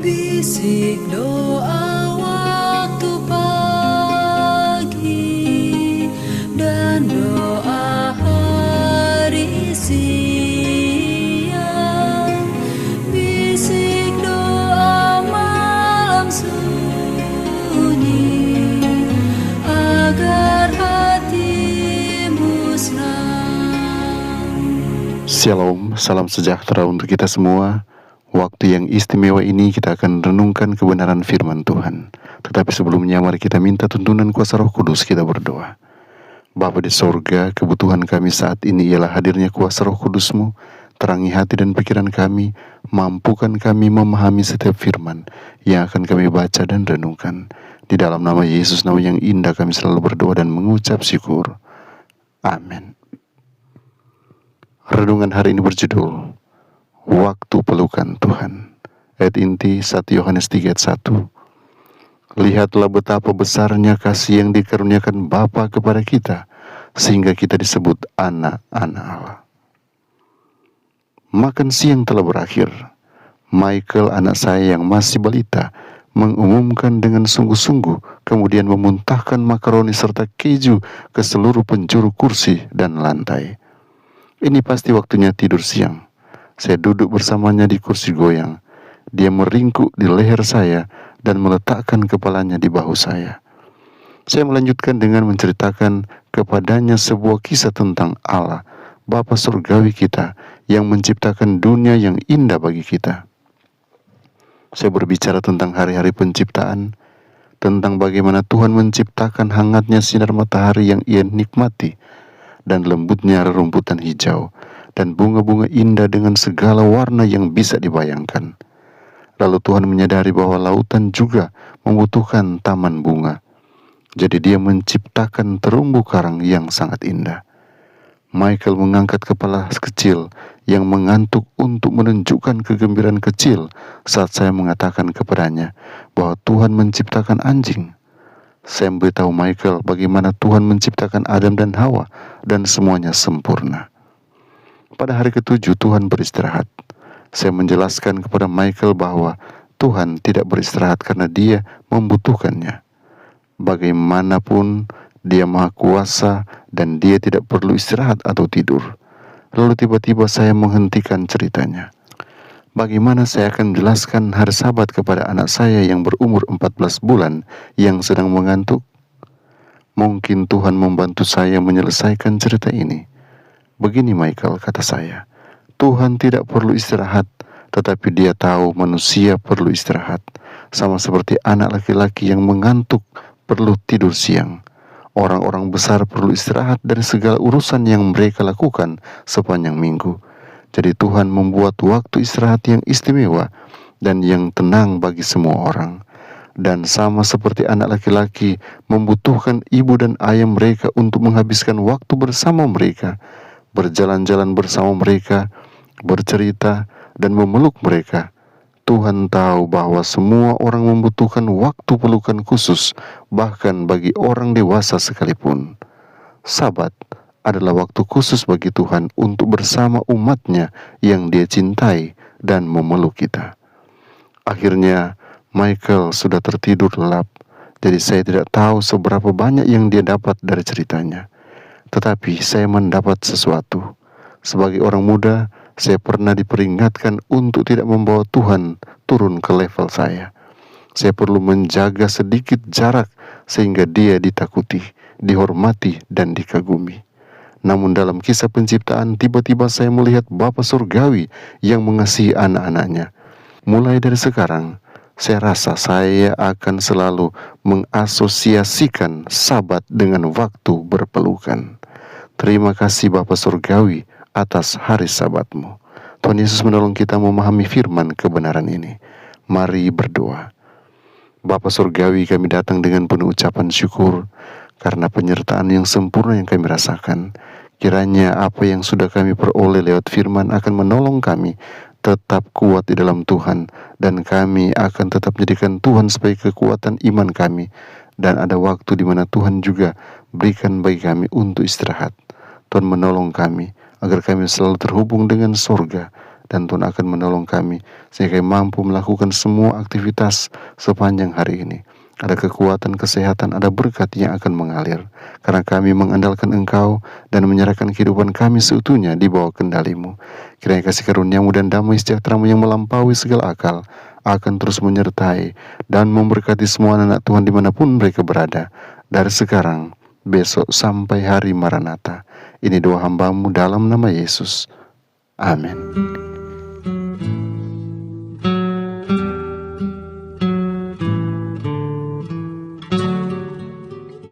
Bisik doa waktu pagi dan doa hari siang, bisik doa malam sunyi agar hatimu senang. Shalom, salam sejahtera untuk kita semua. Waktu yang istimewa ini kita akan renungkan kebenaran firman Tuhan. Tetapi sebelumnya mari kita minta tuntunan kuasa Roh Kudus, kita berdoa. Bapa di sorga, kebutuhan kami saat ini ialah hadirnya kuasa Roh Kudus-Mu. Terangi hati dan pikiran kami, mampukan kami memahami setiap firman yang akan kami baca dan renungkan. Di dalam nama Yesus, nama yang indah, kami selalu berdoa dan mengucap syukur. Amin. Renungan hari ini berjudul Waktu Pelukan Tuhan. Ayat inti 1 Yohanes 3 ayat 1. Lihatlah betapa besarnya kasih yang dikaruniakan Bapa kepada kita, sehingga kita disebut anak-anak Allah. Makan siang telah berakhir. Michael, anak saya yang masih balita, mengumumkan dengan sungguh-sungguh, kemudian memuntahkan makaroni serta keju ke seluruh penjuru kursi dan lantai. Ini pasti waktunya tidur siang. Saya duduk bersamanya di kursi goyang. Dia meringkuk di leher saya dan meletakkan kepalanya di bahu saya. Saya melanjutkan dengan menceritakan kepadanya sebuah kisah tentang Allah, Bapa Surgawi kita, yang menciptakan dunia yang indah bagi kita. Saya berbicara tentang hari-hari penciptaan, tentang bagaimana Tuhan menciptakan hangatnya sinar matahari yang ia nikmati, dan lembutnya rerumputan hijau, dan bunga-bunga indah dengan segala warna yang bisa dibayangkan. Lalu Tuhan menyadari bahwa lautan juga membutuhkan taman bunga. Jadi dia menciptakan terumbu karang yang sangat indah. Michael mengangkat kepala kecil yang mengantuk untuk menunjukkan kegembiraan kecil saat saya mengatakan kepadanya bahwa Tuhan menciptakan anjing. Saya memberitahu Michael bagaimana Tuhan menciptakan Adam dan Hawa dan semuanya sempurna. Pada hari ke-7 Tuhan beristirahat. Saya menjelaskan kepada Michael bahwa Tuhan tidak beristirahat karena dia membutuhkannya. Bagaimanapun dia maha kuasa dan dia tidak perlu istirahat atau tidur. Lalu tiba-tiba saya menghentikan ceritanya. Bagaimana saya akan menjelaskan hari Sabat kepada anak saya yang berumur 14 bulan yang sedang mengantuk? Mungkin Tuhan membantu saya menyelesaikan cerita ini. Begini Michael, kata saya, Tuhan tidak perlu istirahat, tetapi dia tahu manusia perlu istirahat. Sama seperti anak laki-laki yang mengantuk perlu tidur siang. Orang-orang besar perlu istirahat dari segala urusan yang mereka lakukan sepanjang minggu. Jadi Tuhan membuat waktu istirahat yang istimewa dan yang tenang bagi semua orang. Dan sama seperti anak laki-laki membutuhkan ibu dan ayah mereka untuk menghabiskan waktu bersama mereka, berjalan-jalan bersama mereka, bercerita, dan memeluk mereka. Tuhan tahu bahwa semua orang membutuhkan waktu pelukan khusus, bahkan bagi orang dewasa sekalipun. Sabat adalah waktu khusus bagi Tuhan untuk bersama umatnya yang dia cintai dan memeluk kita. Akhirnya, Michael sudah tertidur lelap, jadi saya tidak tahu seberapa banyak yang dia dapat dari ceritanya. Tetapi saya mendapat sesuatu. Sebagai orang muda, saya pernah diperingatkan untuk tidak membawa Tuhan turun ke level saya. Saya perlu menjaga sedikit jarak sehingga dia ditakuti, dihormati, dan dikagumi. Namun dalam kisah penciptaan, tiba-tiba saya melihat Bapa Surgawi yang mengasihi anak-anaknya. Mulai dari sekarang, saya rasa saya akan selalu mengasosiasikan Sabat dengan waktu berpelukan. Terima kasih Bapa Surgawi atas hari Sabatmu. Tuhan Yesus menolong kita memahami firman kebenaran ini. Mari berdoa. Bapa Surgawi, kami datang dengan penuh ucapan syukur karena penyertaan yang sempurna yang kami rasakan. Kiranya apa yang sudah kami peroleh lewat firman akan menolong kami tetap kuat di dalam Tuhan, dan kami akan tetap menjadikan Tuhan sebagai kekuatan iman kami. Dan ada waktu di mana Tuhan juga berikan bagi kami untuk istirahat. Tuhan menolong kami agar kami selalu terhubung dengan surga dan Tuhan akan menolong kami sehingga kami mampu melakukan semua aktivitas sepanjang hari ini. Ada kekuatan, kesehatan, ada berkat yang akan mengalir karena kami mengandalkan Engkau dan menyerahkan kehidupan kami seutuhnya di bawah kendali-Mu. Kiranya kasih karunia-Mu dan damai sejahtera-Mu yang melampaui segala akal akan terus menyertai dan memberkati semua anak Tuhan dimanapun mereka berada, dari sekarang, besok, sampai hari Maranatha. Ini doa hamba-Mu dalam nama Yesus. Amin.